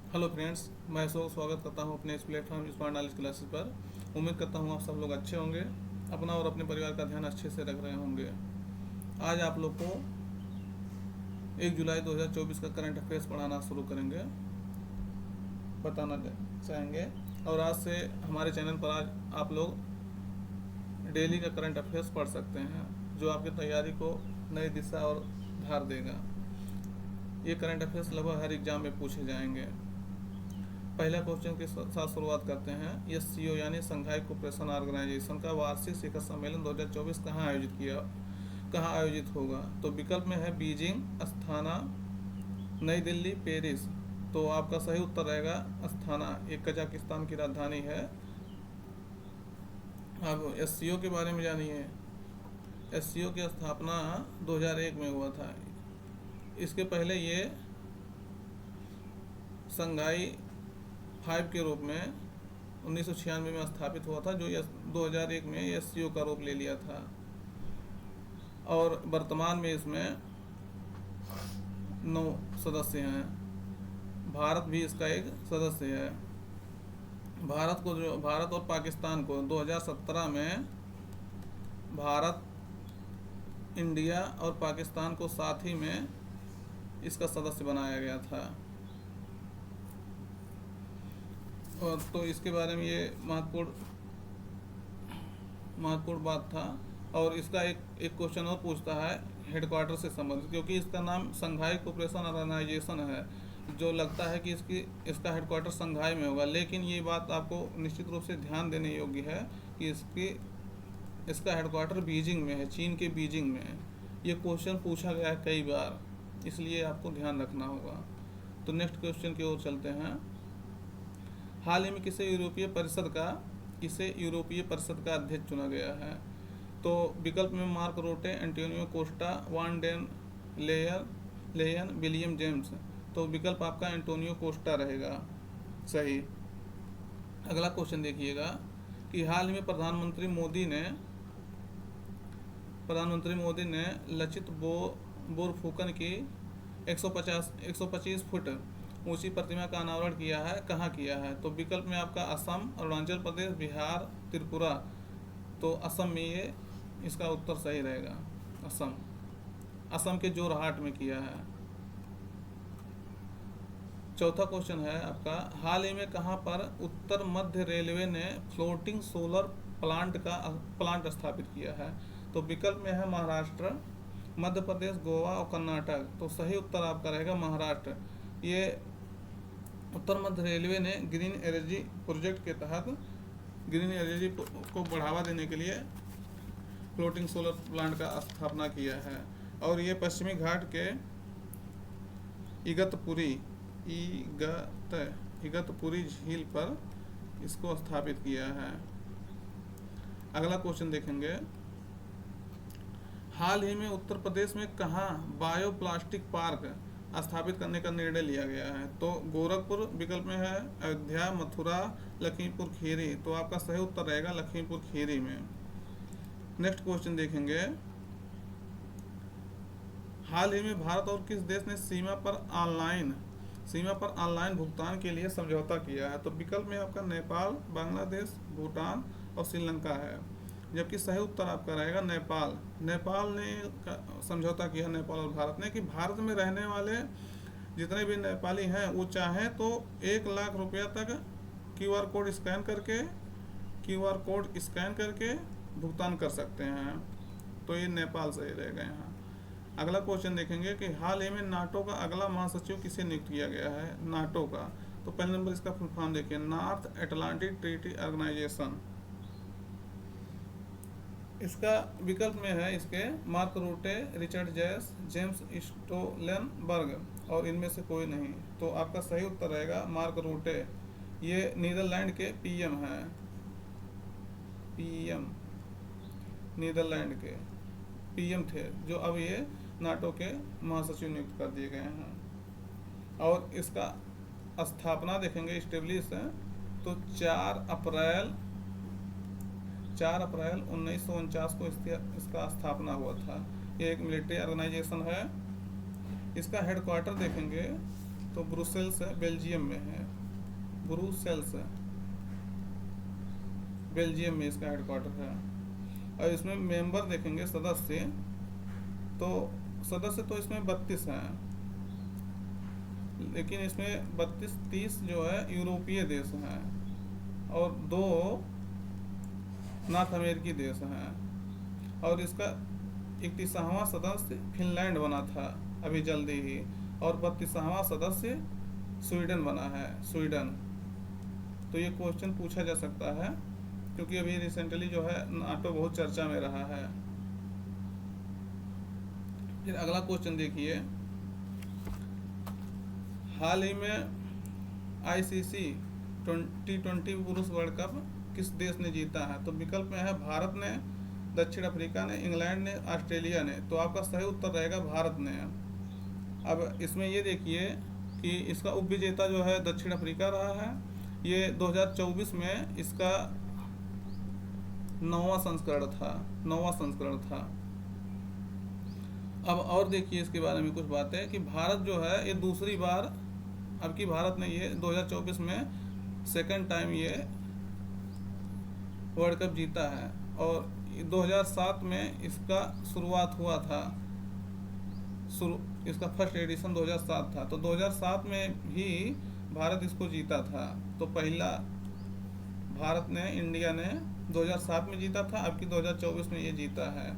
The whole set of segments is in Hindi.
हेलो फ्रेंड्स, मैं स्वागत करता हूं अपने इस प्लेटफॉर्म स्मार्ट नॉलेज क्लासेस पर। उम्मीद करता हूं आप सब लोग अच्छे होंगे, अपना और अपने परिवार का ध्यान अच्छे से रख रहे होंगे। आज आप लोग को 1 जुलाई 2024 का करंट अफेयर्स पढ़ाना शुरू करेंगे, बताना चाहेंगे। और आज से हमारे चैनल पर आज आप लोग डेली का करंट अफेयर्स पढ़ सकते हैं, जो आपकी तैयारी को नई दिशा और धार देगा। ये करंट अफेयर्स लगभग हर एग्जाम में पूछे जाएंगे। पहला क्वेश्चन के साथ शुरुआत करते हैं। एससीओ यानी संघाई कोऑपरेशन ऑर्गेनाइजेशन का वार्षिक शिखर सम्मेलन 2024 कहाँ आयोजित होगा? तो विकल्प में है बीजिंग, अस्थाना, नई दिल्ली, पेरिस। तो आपका सही उत्तर रहेगा अस्थाना। एक कजाकिस्तान की राजधानी है। अब एससीओ के बारे में जानिए। एससीओ की स्थापना 2001 में हुआ था। इसके पहले ये संघाई 5 के रूप में 1996 में स्थापित हुआ था, जो 2001 में एससीओ का रूप ले लिया था। और वर्तमान में इसमें 9 सदस्य हैं। भारत भी इसका एक सदस्य है। भारत और पाकिस्तान को 2017 में भारत, इंडिया और पाकिस्तान को साथ ही में इसका सदस्य बनाया गया था। और तो इसके बारे में ये महत्वपूर्ण बात था। और इसका एक क्वेश्चन और पूछता है हेडक्वार्टर से संबंधित, क्योंकि इसका नाम संघाई कोऑपरेशन ऑर्गेनाइजेशन है, जो लगता है कि इसका हेडक्वार्टर संघाई में होगा। लेकिन ये बात आपको निश्चित रूप से ध्यान देने योग्य है कि इसका हेडक्वार्टर बीजिंग में है, चीन के बीजिंग में है। ये क्वेश्चन पूछा गया है कई बार, इसलिए आपको ध्यान रखना होगा। तो नेक्स्ट क्वेश्चन की ओर चलते हैं। हाल ही में किसे यूरोपीय परिषद का अध्यक्ष चुना गया है? तो विकल्प में मार्क रोटे, एंटोनियो कोस्टा, वान डेन लेयन, विलियम जेम्स। तो विकल्प आपका एंटोनियो कोस्टा रहेगा सही। अगला क्वेश्चन देखिएगा कि हाल ही में प्रधानमंत्री मोदी ने लचित बोरफुकन की 125 फुट ऊंची प्रतिमा का अनावरण किया है। कहाँ किया है? तो विकल्प में आपका असम, अरुणाचल प्रदेश, बिहार, त्रिपुरा। तो असम में इसका उत्तर सही रहेगा। असम के जोरहाट में किया है। चौथा क्वेश्चन है आपका, हाल ही में कहाँ पर उत्तर मध्य रेलवे ने फ्लोटिंग सोलर प्लांट स्थापित किया है? तो विकल्प में है महाराष्ट्र, मध्य प्रदेश, गोवा और कर्नाटक। तो सही उत्तर आपका रहेगा महाराष्ट्र। ये उत्तर मध्य रेलवे ने ग्रीन एनर्जी प्रोजेक्ट के तहत ग्रीन एनर्जी को बढ़ावा देने के लिए फ्लोटिंग सोलर प्लांट का स्थापना किया है। और ये पश्चिमी घाट के इगतपुरी झील पर इसको स्थापित किया है। अगला क्वेश्चन देखेंगे। हाल ही में उत्तर प्रदेश में कहाँ बायोप्लास्टिक पार्क स्थापित करने का निर्णय लिया गया है? तो गोरखपुर विकल्प में है, अयोध्या, मथुरा, लखीमपुर खीरी। तो आपका सही उत्तर रहेगा लखीमपुर खीरी में। नेक्स्ट क्वेश्चन देखेंगे। हाल ही में भारत और किस देश ने सीमा पर ऑनलाइन भुगतान के लिए समझौता किया है? तो विकल्प में आपका नेपाल, बांग्लादेश, भूटान और श्रीलंका है। जबकि सही उत्तर आपका रहेगा नेपाल ने समझौता किया, नेपाल और भारत ने, कि भारत में रहने वाले जितने भी नेपाली हैं वो चाहे तो 1 लाख रुपया तक क्यूआर कोड स्कैन करके भुगतान कर सकते हैं। तो ये नेपाल सही रहेगा यहाँ। अगला क्वेश्चन देखेंगे कि हाल ही में नाटो का अगला महासचिव किसे नियुक्त किया गया है? नाटो का तो पहले नंबर इसका फुल फॉर्म देखिए, नॉर्थ अटलांटिक ट्रीटी ऑर्गेनाइजेशन। इसका विकल्प में है इसके मार्क रूटे, रिचर्ड जेम्स स्टोलेनबर्ग और इनमें से कोई नहीं। तो आपका सही उत्तर रहेगा मार्क रूटे। ये नीदरलैंड के पीएम हैं। नीदरलैंड के पीएम थे, जो अब ये नाटो के महासचिव नियुक्त कर दिए गए हैं। और इसका स्थापना देखेंगे, इस्टेब्लिश है तो 4 अप्रैल 1949 को इसका स्थापना हुआ था। ये एक मिलिट्री ऑर्गेनाइजेशन है। इसका हेडक्वार्टर देखेंगे तो ब्रुसेल्स है, बेल्जियम में है। ब्रुसेल्स है, बेल्जियम में इसका हेडक्वार्टर है। और इसमें मेंबर देखेंगे सदस्य, तो सदस्य तो इसमें 32 हैं, लेकिन इसमें 32-30 जो है यूरोपीय देश हैं और 2 नॉर्थ अमेरिकी देश हैं। और इसका 31वां सदस्य फिनलैंड बना था अभी जल्दी ही, और 32वां सदस्य स्वीडन बना है, स्वीडन। तो ये क्वेश्चन पूछा जा सकता है क्योंकि अभी रिसेंटली जो है नाटो बहुत चर्चा में रहा है। फिर अगला क्वेश्चन देखिए, हाल ही में आईसीसी T20 पुरुष वर्ल्ड कप किस देश ने जीता है? तो विकल्प में है भारत ने, दक्षिण अफ्रीका ने, इंग्लैंड ने, ऑस्ट्रेलिया ने। तो आपका सही उत्तर रहेगा भारत ने। अब इसमें ये देखिए कि इसका उपविजेता जो है दक्षिण अफ्रीका रहा है। ये 2024 में इसका 9वां संस्करण था। अब और देखिए इसके बारे में कुछ बातें कि भारत जो है ये दूसरी बार, अब की भारत ने ये 2024 में सेकंड टाइम ये वर्ल्ड कप जीता है। और 2007 में इसका शुरुआत हुआ था, इसका फर्स्ट एडिशन 2007 था। तो 2007 में ही भारत इसको जीता था। तो पहला भारत ने, इंडिया ने 2007 में जीता था, अब की 2024 में ये जीता है।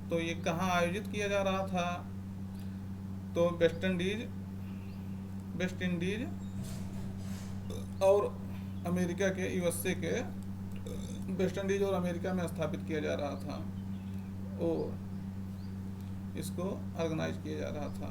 तो ये कहाँ आयोजित किया जा रहा था? तो वेस्ट इंडीज और अमेरिका के, यूएसए के वेस्ट इंडीज और अमेरिका में स्थापित किया जा रहा था और इसको ऑर्गेनाइज किया जा रहा था।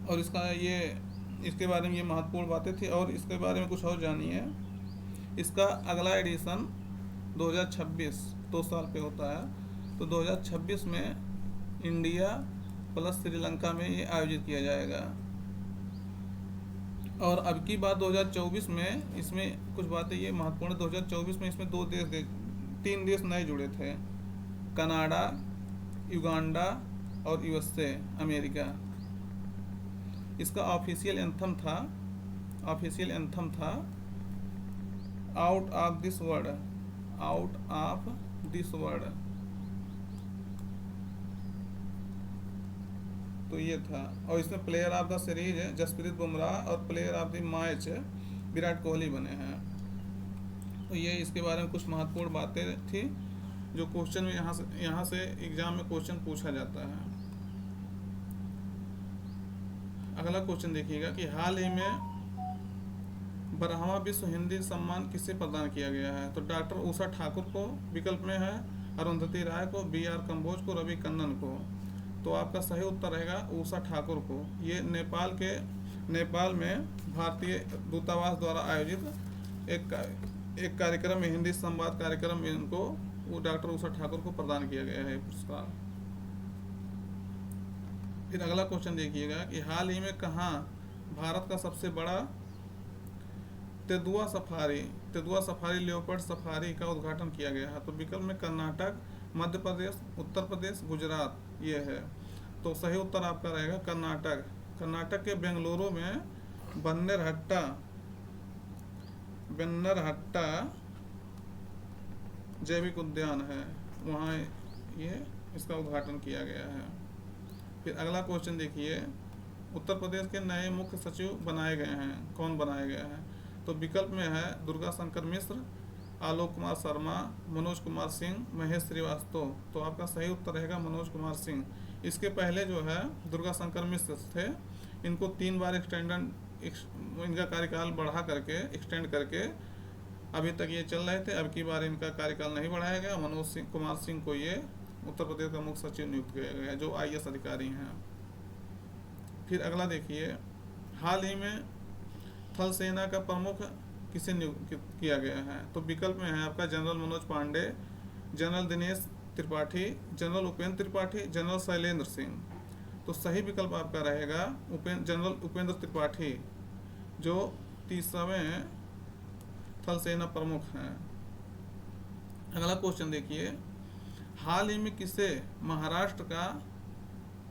और इसके बारे में ये महत्वपूर्ण बातें थी। और इसके बारे में कुछ और जानिए। इसका अगला एडिशन 2026, 2 साल पे होता है। तो 2026 में इंडिया प्लस श्रीलंका में ये आयोजित किया जाएगा। और अब की बात 2024 में, इसमें कुछ बातें ये महत्वपूर्ण है। 2024 में इसमें 3 देश नए जुड़े थे, कनाडा, युगांडा और यूएसए, अमेरिका। इसका ऑफिशियल एंथम था आउट ऑफ दिस वर्ल्ड। तो ये था। और इसमें player of the series Jasprit Bumrah और player of the match Virat Kohli बने हैं। तो ये इसके बारे में कुछ महत्वपूर्ण बातें थी जो क्वेश्चन में यहाँ से एग्जाम में क्वेश्चन पूछा जाता है। अगला क्वेश्चन देखिएगा कि हाल ही में 12वां विश्व हिंदी सम्मान किसे प्रदान किया गया है? तो डॉक्टर उषा ठाकुर को विकल्प में है, अरुंधति राय को, BR कंबोज को, रवि कन्नन को। तो आपका सही उत्तर रहेगा उषा ठाकुर को। ये नेपाल में भारतीय दूतावास द्वारा आयोजित एक कार्यक्रम में, हिंदी संवाद कार्यक्रम में इनको, वो डॉक्टर उषा ठाकुर को प्रदान किया गया है पुरस्कार। फिर अगला क्वेश्चन देखिएगा कि हाल ही में कहाँ भारत का सबसे बड़ा तेंदुआ सफारी लियोपर्ड सफारी का उद्घाटन किया गया है? तो विकल्प में कर्नाटक, मध्य प्रदेश, उत्तर प्रदेश, गुजरात ये है। तो सही उत्तर आपका रहेगा कर्नाटक के बेंगलुरु में बन्नेरहट्टा जैविक उद्यान है, वहाँ ये इसका उद्घाटन किया गया है। फिर अगला क्वेश्चन देखिए, उत्तर प्रदेश के नए मुख्य सचिव बनाए गए हैं, कौन बनाए गए हैं? तो विकल्प में है दुर्गा शंकर मिश्र, आलोक कुमार शर्मा, मनोज कुमार सिंह, महेश श्रीवास्तव। तो आपका सही उत्तर रहेगा मनोज कुमार सिंह। इसके पहले जो है दुर्गा शंकर मिश्र थे, इनको 3 बार इनका कार्यकाल बढ़ा करके, एक्सटेंड करके अभी तक ये चल रहे थे। अब की बार इनका कार्यकाल नहीं बढ़ाया गया। मनोज कुमार सिंह को ये उत्तर प्रदेश का मुख्य सचिव नियुक्त किया गया है, जो IAS अधिकारी हैं। फिर अगला देखिए, हाल ही में थल सेना का प्रमुख किसे नियुक्त किया गया है? तो विकल्प में है आपका general Manoj Pandey, general Dinesh Tripathi, general Upendra Tripathi, general Shailendra Singh. तो सही विकल्प आपका रहेगा जनरल उपेंद्र त्रिपाठी, जो 30वें थल सेना प्रमुख हैं। अगला क्वेश्चन देखिए, हाल ही में किसे महाराष्ट्र का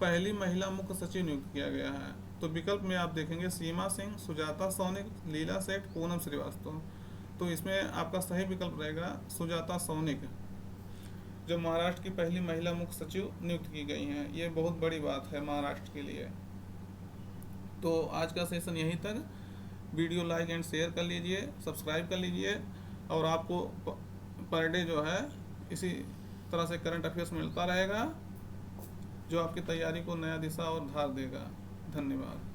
पहली महिला मुख्य सचिव नियुक्त किया गया है? तो विकल्प में आप देखेंगे सीमा सिंह, सुजाता सोनिक, लीला सेठ, पूनम श्रीवास्तव। तो इसमें आपका सही विकल्प रहेगा सुजाता सोनिक, जो महाराष्ट्र की पहली महिला मुख्य सचिव नियुक्त की गई हैं। ये बहुत बड़ी बात है महाराष्ट्र के लिए। तो आज का सेशन यहीं तक। वीडियो लाइक एंड शेयर कर लीजिए, सब्सक्राइब कर लीजिए, और आपको पर डे जो है इसी तरह से करंट अफेयर्स मिलता रहेगा, जो आपकी तैयारी को नया दिशा और धार देगा। धन्यवाद।